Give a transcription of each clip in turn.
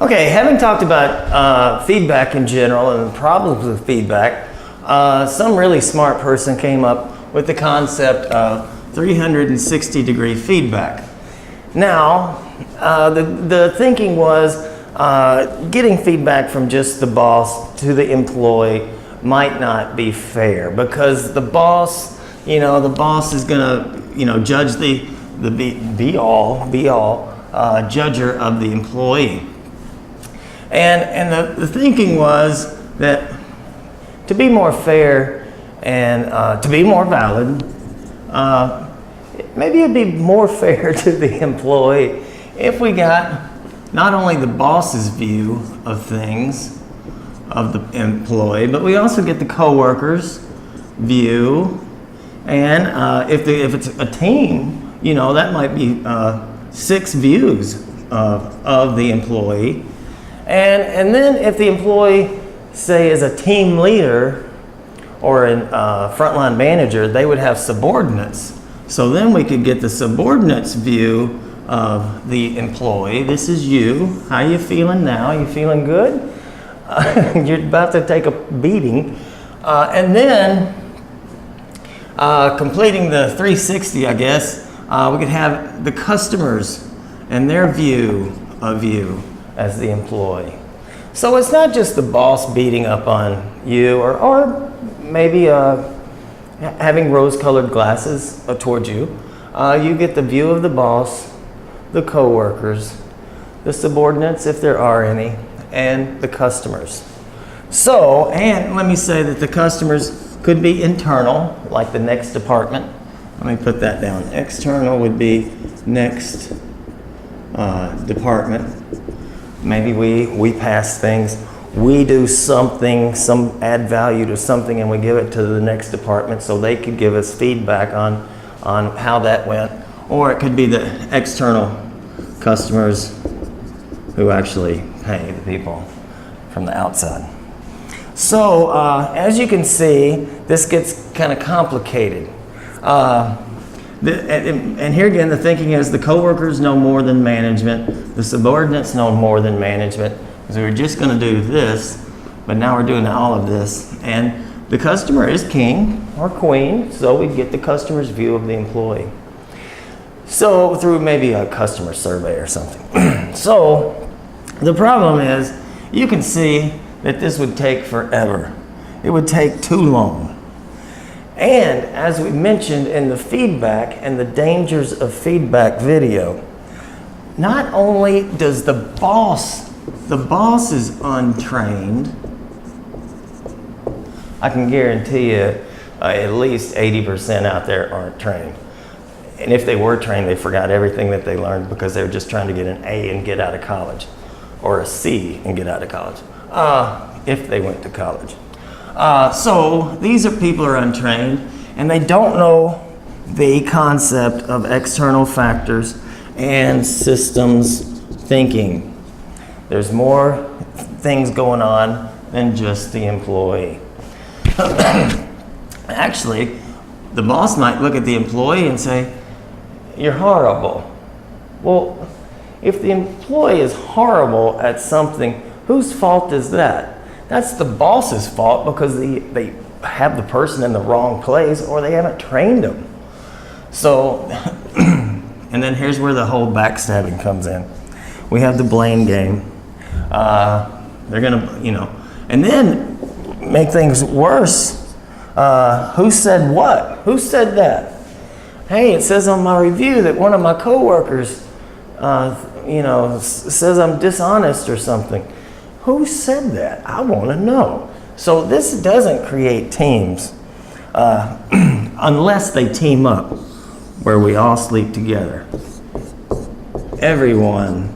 Okay, having talked about feedback in general and the problems with feedback, some really smart person came up with the concept of 360-degree feedback. Now, the thinking was getting feedback from just the boss to the employee might not be fair, because the boss is gonna, judge the be-all judger of the employee. And the thinking was that to be more fair and to be more valid, maybe it'd be more fair to the employee if we got not only the boss's view of things, of the employee, but we also get the coworkers' view. And if it's a team, that might be 6 views of the employee. And then if the employee, say, is a team leader or a frontline manager, they would have subordinates. So then we could get the subordinates' view of the employee. This is you. How you feeling now? You feeling good? You're about to take a beating. And then completing the 360, I guess, we could have the customers and their view of you as the employee. So it's not just the boss beating up on you, or maybe having rose-colored glasses towards you. You get the view of the boss, the coworkers, the subordinates, if there are any, and the customers. So, and let me say that the customers could be internal, like the next department. Let me put that down. External would be next department. Maybe we pass things, we do something, add value to something, and we give it to the next department so they could give us feedback on how that went. Or it could be the external customers who actually pay the people from the outside. So as you can see, this gets kind of complicated. And here again, the thinking is the coworkers know more than management, the subordinates know more than management, because we were just going to do this, but now we're doing all of this. And the customer is king or queen, so we get the customer's view of the employee. So through maybe a customer survey or something. So the problem is, you can see that this would take forever. It would take too long. And as we mentioned in the feedback and the dangers of feedback video, not only does the boss is untrained, I can guarantee you at least 80% out there aren't trained. And if they were trained, they forgot everything that they learned because they were just trying to get an A and get out of college, or a C and get out of college, if they went to college. So these are people who are untrained, and they don't know the concept of external factors and systems thinking. There's more things going on than just the employee. Actually, the boss might look at the employee and say, "You're horrible." Well, if the employee is horrible at something, whose fault is that? That's the boss's fault, because they have the person in the wrong place, or they haven't trained them. So, and then here's where the whole backstabbing comes in. We have the blame game. They're gonna, and then make things worse. Who said what? Who said that? Hey, it says on my review that one of my coworkers, says I'm dishonest or something. Who said that? I want to know. So this doesn't create teams unless they team up, where we all sleep together. Everyone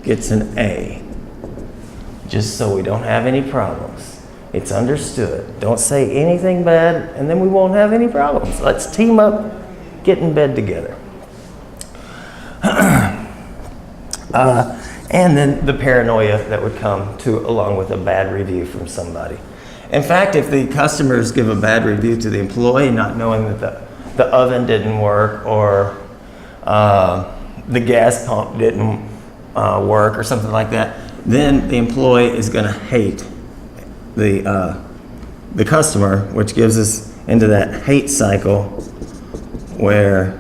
gets an A, just so we don't have any problems. It's understood. Don't say anything bad, and then we won't have any problems. Let's team up, get in bed together. And then the paranoia that would come along with a bad review from somebody. In fact, if the customers give a bad review to the employee, not knowing that the oven didn't work, or the gas pump didn't work or something like that, then the employee is going to hate the customer, which gives us into that hate cycle where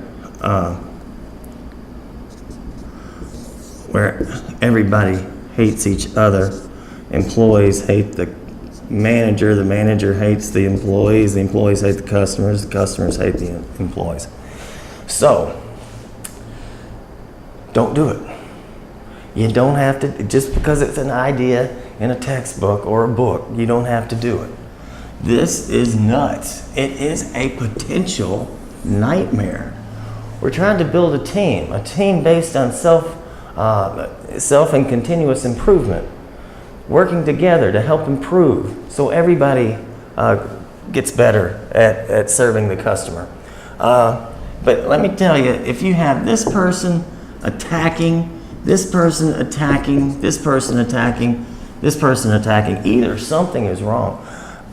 everybody hates each other. Employees hate the manager hates the employees hate the customers hate the employees. So, don't do it. You don't have to, just because it's an idea in a textbook or a book, you don't have to do it. This is nuts. It is a potential nightmare. We're trying to build a team based on self and continuous improvement, working together to help improve so everybody gets better at serving the customer. But let me tell you, if you have this person attacking, this person attacking, this person attacking, this person attacking, either something is wrong,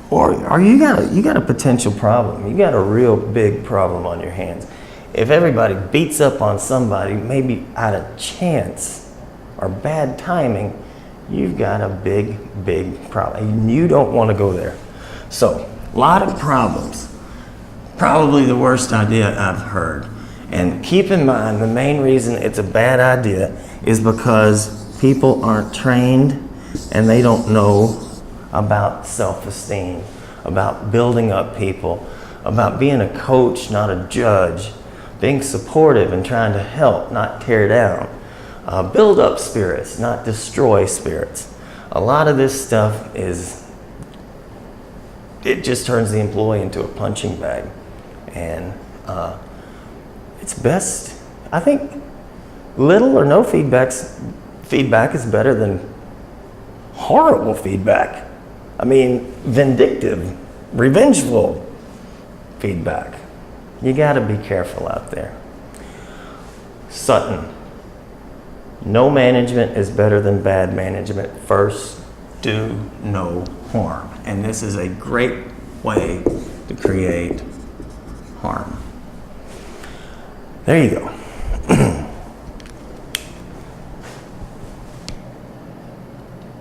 or you got a potential problem. You got a real big problem on your hands. If everybody beats up on somebody, maybe out of chance or bad timing, you've got a big problem. And you don't want to go there. So, a lot of problems. Probably the worst idea I've heard. And keep in mind, the main reason it's a bad idea is because people aren't trained and they don't know about self-esteem, about building up people, about being a coach, not a judge, being supportive and trying to help, not tear down, build up spirits, not destroy spirits. A lot of this stuff it just turns the employee into a punching bag. And it's best, I think, little or no feedback is better than horrible feedback. I mean, vindictive, revengeful feedback. You got to be careful out there. Sutton, no management is better than bad management. First, do no harm. And this is a great way to create harm. There you go.